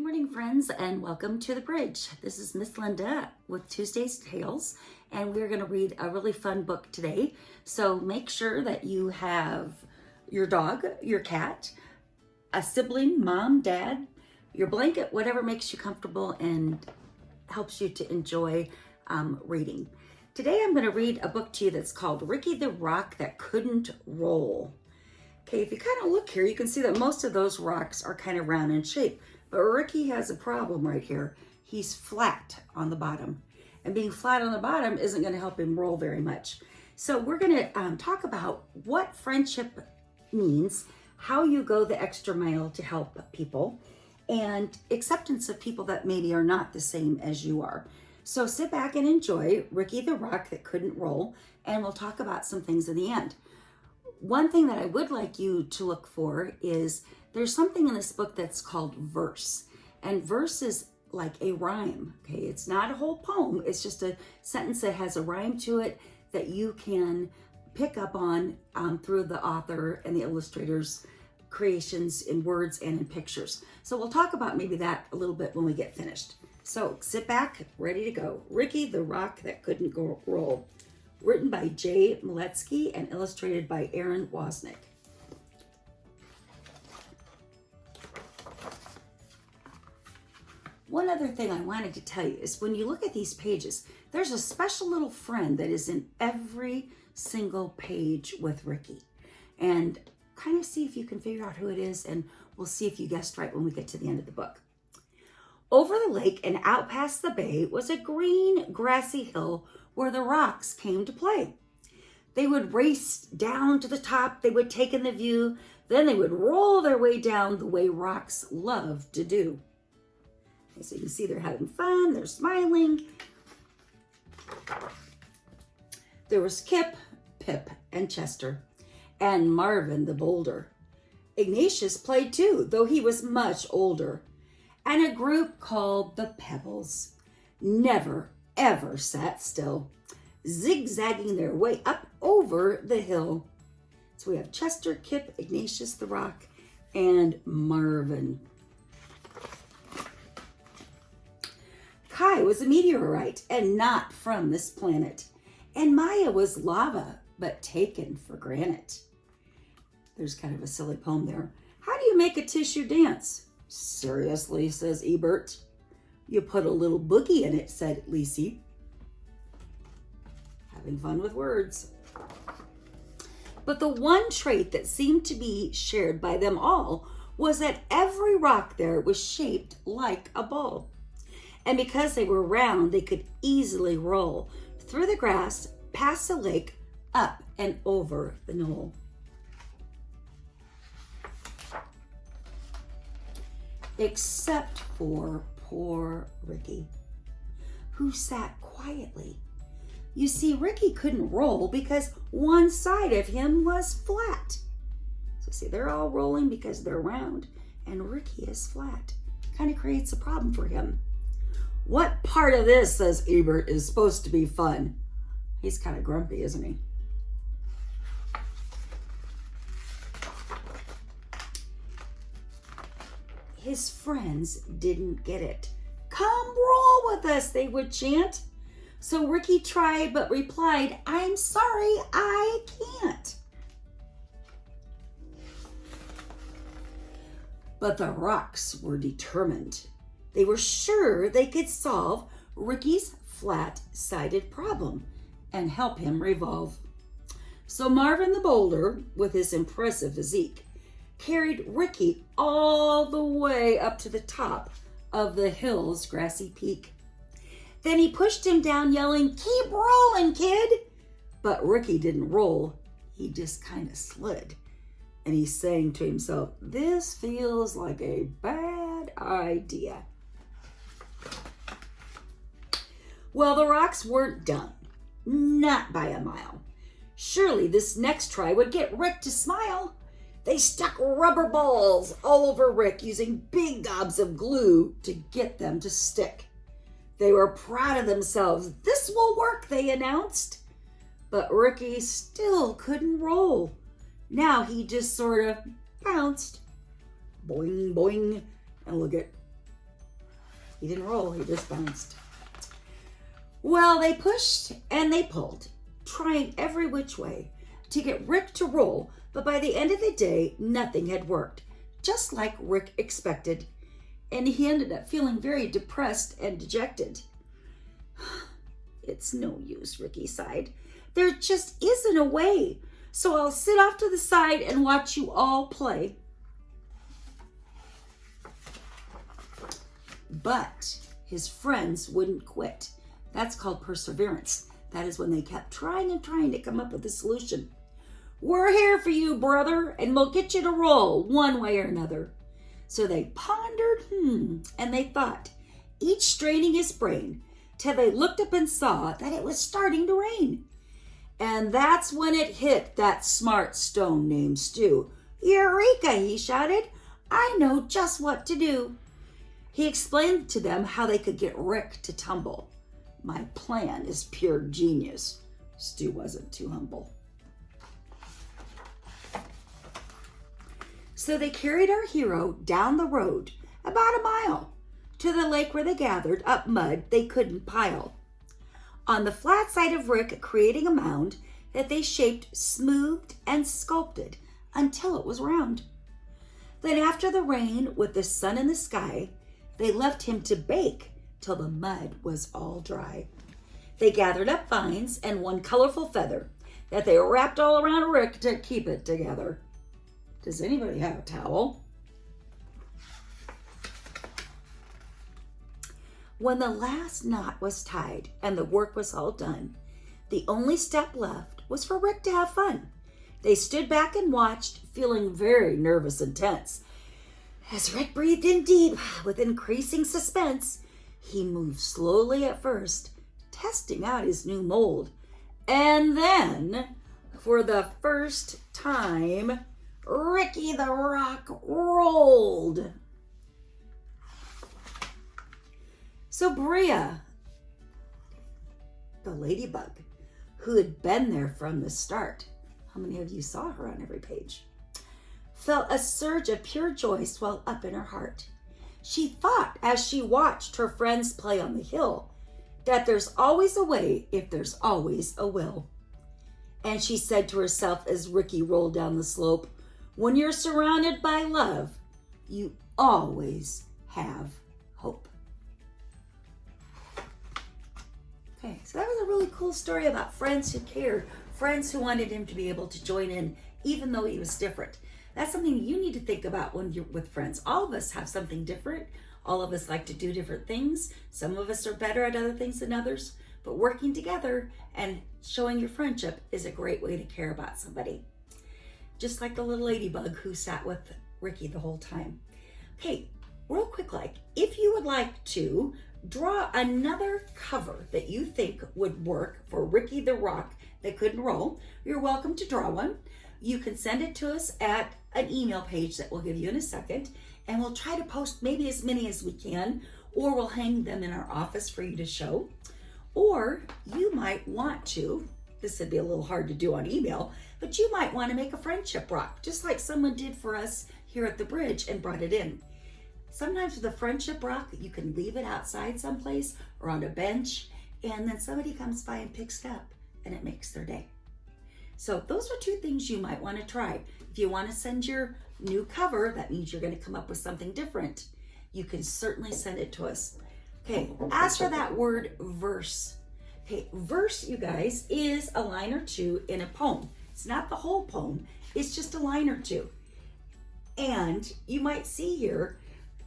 morning, friends, and welcome to the bridge. This is Miss Linda with Tuesday's Tales, and we're going to read a really fun book today. So make sure that you have your dog, your cat, a sibling, mom, dad, your blanket, whatever makes you comfortable and helps you to enjoy reading. Today I'm going to read a book to you that's called Ricky the Rock That Couldn't Roll. Okay, if you kind of look here, you can see that most of those rocks are kind of round in shape. But Ricky has a problem right here. He's flat on the bottom. And being flat on the bottom isn't going to help him roll very much. So we're going to talk about what friendship means, how you go the extra mile to help people, and acceptance of people that maybe are not the same as you are. So sit back and enjoy Ricky the Rock That Couldn't Roll, and we'll talk about some things in the end. One thing that I would like you to look for is there's something in this book that's called verse. And verse is like a rhyme, okay? It's not a whole poem. It's just a sentence that has a rhyme to it that you can pick up on through the author and the illustrator's creations in words and in pictures. So we'll talk about maybe that a little bit when we get finished. So sit back, ready to go. Ricky the Rock That Couldn't Roll. Written by Jay Maletsky and illustrated by Aaron Wozniak. One other thing I wanted to tell you is when you look at these pages, there's a special little friend that is in every single page with Ricky. And kind of see if you can figure out who it is, and we'll see if you guessed right when we get to the end of the book. Over the lake and out past the bay was a green, grassy hill where the rocks came to play. They would race down to the top, they would take in the view, then they would roll their way down the way rocks love to do. So you can see they're having fun, they're smiling. There was Kip, Pip, and Chester, and Marvin the Boulder. Ignatius played too, though he was much older. And a group called the Pebbles never, ever sat still, zigzagging their way up over the hill. So we have Chester, Kip, Ignatius the Rock, and Marvin. Kai was a meteorite and not from this planet. And Maya was lava, but taken for granite. There's kind of a silly poem there. How do you make a tissue dance? Seriously, says Ebert. You put a little boogie in it, said Lisi. Having fun with words. But the one trait that seemed to be shared by them all was that every rock there was shaped like a ball. And because they were round, they could easily roll through the grass, past the lake, up and over the knoll. Except for poor Ricky, who sat quietly. You see, Ricky couldn't roll because one side of him was flat. So see, they're all rolling because they're round, and Ricky is flat. Kind of creates a problem for him. What part of this, says Ebert, is supposed to be fun? He's kind of grumpy, isn't he? His friends didn't get it. Come roll with us, they would chant. So Ricky tried but replied, I'm sorry, I can't. But the rocks were determined. They were sure they could solve Ricky's flat-sided problem and help him revolve. So Marvin the Boulder, with his impressive physique, carried Ricky all the way up to the top of the hill's grassy peak. Then he pushed him down, yelling, keep rolling, kid. But Ricky didn't roll. He just kind of slid. And he's saying to himself, this feels like a bad idea. Well, the rocks weren't done. Not by a mile. Surely this next try would get Rick to smile. They stuck rubber balls all over Rick using big gobs of glue to get them to stick. They were proud of themselves. This will work, they announced. But Ricky still couldn't roll. Now he just sort of bounced. Boing, boing. And look at He didn't roll, he just bounced. Well, they pushed and they pulled, trying every which way to get Rick to roll, but by the end of the day, nothing had worked, just like Rick expected, and he ended up feeling very depressed and dejected. It's no use, Ricky sighed. There just isn't a way, so I'll sit off to the side and watch you all play. But his friends wouldn't quit. That's called perseverance. That is when they kept trying and trying to come up with a solution. We're here for you, brother, and we'll get you to roll one way or another. So they pondered, and they thought, each straining his brain, till they looked up and saw that it was starting to rain. And that's when it hit that smart stone named Stu. Eureka, he shouted. I know just what to do. He explained to them how they could get Rick to tumble. My plan is pure genius. Stu wasn't too humble. So they carried our hero down the road about a mile to the lake where they gathered up mud they couldn't pile. On the flat side of Rick, creating a mound that they shaped, smoothed, and sculpted until it was round. Then after the rain, with the sun in the sky, they left him to bake till the mud was all dry. They gathered up vines and one colorful feather that they wrapped all around Rick to keep it together. Does anybody have a towel? When the last knot was tied and the work was all done, the only step left was for Rick to have fun. They stood back and watched, feeling very nervous and tense. As Rick breathed in deep, with increasing suspense, he moved slowly at first, testing out his new mold. And then, for the first time, Ricky the Rock rolled. So Bria, the ladybug, who had been there from the start, how many of you saw her on every page, felt a surge of pure joy swell up in her heart. She thought as she watched her friends play on the hill that there's always a way if there's always a will. And she said to herself as Ricky rolled down the slope, when you're surrounded by love, you always have hope. Okay, so that was a really cool story about friends who cared, friends who wanted him to be able to join in even though he was different. That's something you need to think about when you're with friends. All of us have something different. All of us like to do different things. Some of us are better at other things than others, but working together and showing your friendship is a great way to care about somebody. Just like the little ladybug who sat with Ricky the whole time. Okay, real quick, if you would like to draw another cover that you think would work for Ricky the Rock that couldn't roll, you're welcome to draw one. You can send it to us at an email page that we'll give you in a second, and we'll try to post maybe as many as we can, or we'll hang them in our office for you to show. Or you might want to, this would be a little hard to do on email, but you might want to make a friendship rock, just like someone did for us here at the bridge and brought it in. Sometimes with a friendship rock, you can leave it outside someplace or on a bench, and then somebody comes by and picks it up, and it makes their day. So those are two things you might want to try. If you want to send your new cover, that means you're going to come up with something different. You can certainly send it to us. Okay, as for that word verse. Okay, verse, you guys, is a line or two in a poem. It's not the whole poem, it's just a line or two. And you might see here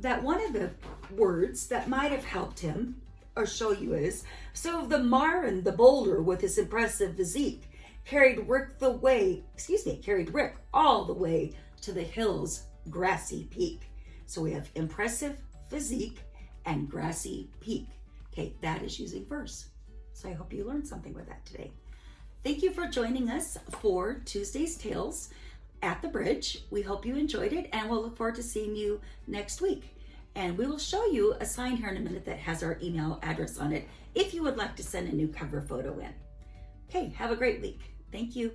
that one of the words that might have helped him or show you is, so the Marvin the boulder with his impressive physique carried Rick all the way to the hill's grassy peak. So we have impressive physique and grassy peak. Okay, that is using verse. So I hope you learned something with that today. Thank you for joining us for Tuesday's Tales at the Bridge. We hope you enjoyed it, and we'll look forward to seeing you next week. And we will show you a sign here in a minute that has our email address on it if you would like to send a new cover photo in. Okay, have a great week. Thank you.